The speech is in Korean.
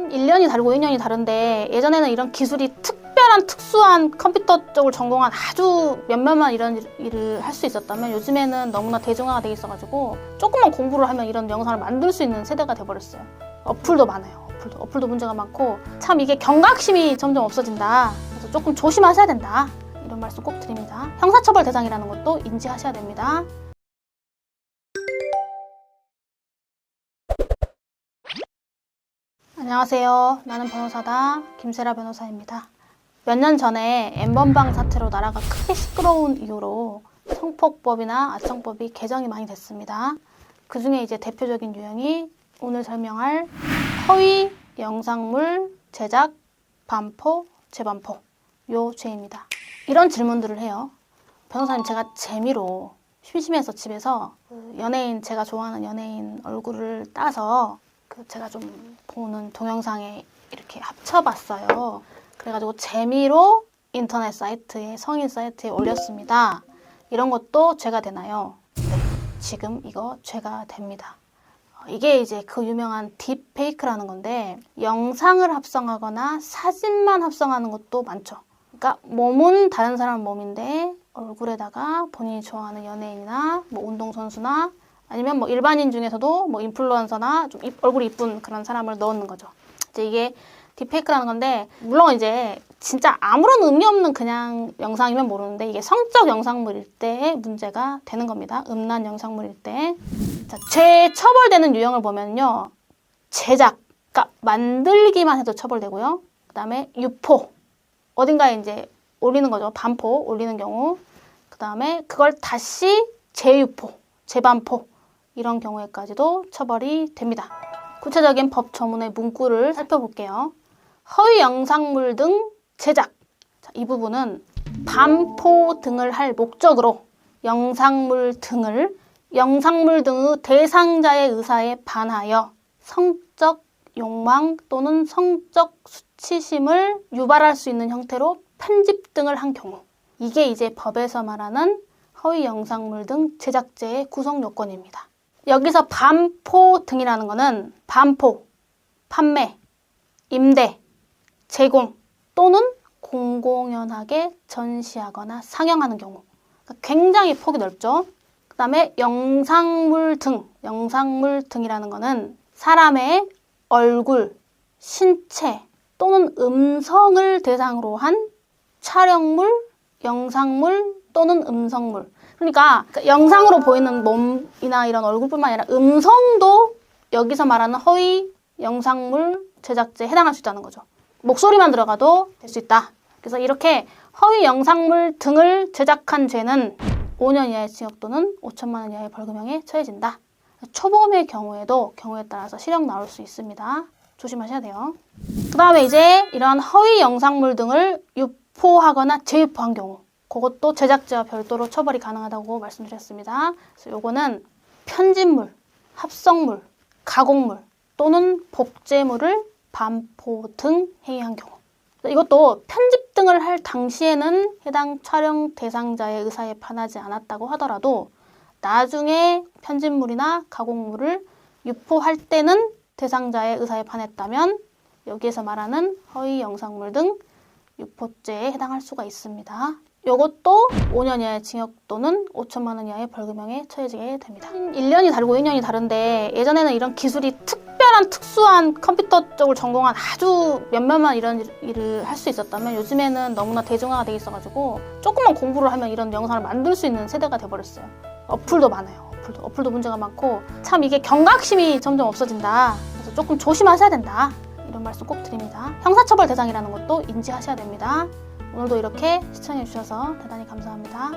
1년이 다르고 2년이 다른데 예전에는 이런 기술이 특별한 특수한 컴퓨터 쪽을 전공한 아주 몇몇만 이런 일을 할 수 있었다면 요즘에는 너무나 대중화가 돼 있어가지고 조금만 공부를 하면 이런 영상을 만들 수 있는 세대가 돼버렸어요. 어플도 많아요. 어플도 문제가 많고 참 이게 경각심이 점점 없어진다. 그래서 조금 조심하셔야 된다. 이런 말씀 꼭 드립니다. 형사처벌 대상이라는 것도 인지하셔야 됩니다. 안녕하세요. 나는 변호사다. 김세라 변호사입니다. 몇 년 전에 N번방 사태로 나라가 크게 시끄러운 이후로 성폭법이나 아청법이 개정이 많이 됐습니다. 그 중에 이제 대표적인 유형이 오늘 설명할 허위 영상물 제작, 반포, 재반포 요 죄입니다. 이런 질문들을 해요. 변호사님, 제가 재미로 심심해서 집에서 제가 좋아하는 연예인 얼굴을 따서 제가 좀 보는 동영상에 이렇게 합쳐봤어요. 그래가지고 재미로 인터넷 사이트에, 성인 사이트에 올렸습니다. 이런 것도 죄가 되나요? 네, 지금 이거 죄가 됩니다. 이게 이제 그 유명한 딥페이크라는 건데 영상을 합성하거나 사진만 합성하는 것도 많죠. 그러니까 몸은 다른 사람 몸인데 얼굴에다가 본인이 좋아하는 연예인이나 뭐 운동선수나 아니면 뭐 일반인 중에서도 뭐 인플루언서나 좀 얼굴이 이쁜 그런 사람을 넣는 거죠. 이제 이게 딥페이크라는 건데 물론 이제 진짜 아무런 의미 없는 그냥 영상이면 모르는데 이게 성적 영상물일 때 문제가 되는 겁니다. 음란 영상물일 때. 자, 죄 처벌되는 유형을 보면요. 제작, 그러니까 만들기만 해도 처벌되고요. 그 다음에 유포, 어딘가에 이제 올리는 거죠. 반포 올리는 경우. 그 다음에 그걸 다시 재유포, 재반포 이런 경우에까지도 처벌이 됩니다. 구체적인 법 조문의 문구를 살펴볼게요. 허위 영상물 등 제작. 자, 이 부분은 반포 등을 할 목적으로 영상물 등의 대상자의 의사에 반하여 성적 욕망 또는 성적 수치심을 유발할 수 있는 형태로 편집 등을 한 경우. 이게 이제 법에서 말하는 허위 영상물 등 제작죄의 구성 요건입니다. 여기서 반포 등이라는 거는 반포, 판매, 임대, 제공 또는 공공연하게 전시하거나 상영하는 경우. 그러니까 굉장히 폭이 넓죠. 그 다음에 영상물 등이라는 거는 사람의 얼굴, 신체 또는 음성을 대상으로 한 촬영물, 영상물 또는 음성물. 그러니까 영상으로 보이는 몸이나 이런 얼굴뿐만 아니라 음성도 여기서 말하는 허위 영상물 제작죄에 해당할 수 있다는 거죠. 목소리만 들어가도 될 수 있다. 그래서 이렇게 허위 영상물 등을 제작한 죄는 5년 이하의 징역 또는 5천만 원 이하의 벌금형에 처해진다. 초범의 경우에도 경우에 따라서 실형 나올 수 있습니다. 조심하셔야 돼요. 그 다음에 이제 이러한 허위 영상물 등을 유포하거나 재유포한 경우, 그것도 제작죄와 별도로 처벌이 가능하다고 말씀드렸습니다. 그래서 요거는 편집물, 합성물, 가공물 또는 복제물을 반포 등 행위한 경우. 이것도 편집 등을 할 당시에는 해당 촬영 대상자의 의사에 반하지 않았다고 하더라도 나중에 편집물이나 가공물을 유포할 때는 대상자의 의사에 반했다면 여기에서 말하는 허위 영상물 등 유포죄에 해당할 수가 있습니다. 이것도 5년 이하의 징역 또는 5천만 원 이하의 벌금형에 처해지게 됩니다. 1년이 다르고 2년이 다른데 예전에는 이런 기술이 특별한 특수한 컴퓨터 쪽을 전공한 아주 몇몇만 이런 일을 할 수 있었다면 요즘에는 너무나 대중화가 돼 있어가지고 조금만 공부를 하면 이런 영상을 만들 수 있는 세대가 돼버렸어요. 어플도 많아요. 어플도 문제가 많고 참 이게 경각심이 점점 없어진다. 그래서 조금 조심하셔야 된다. 이런 말씀 꼭 드립니다. 형사처벌 대상이라는 것도 인지하셔야 됩니다. 오늘도 이렇게 시청해주셔서 대단히 감사합니다.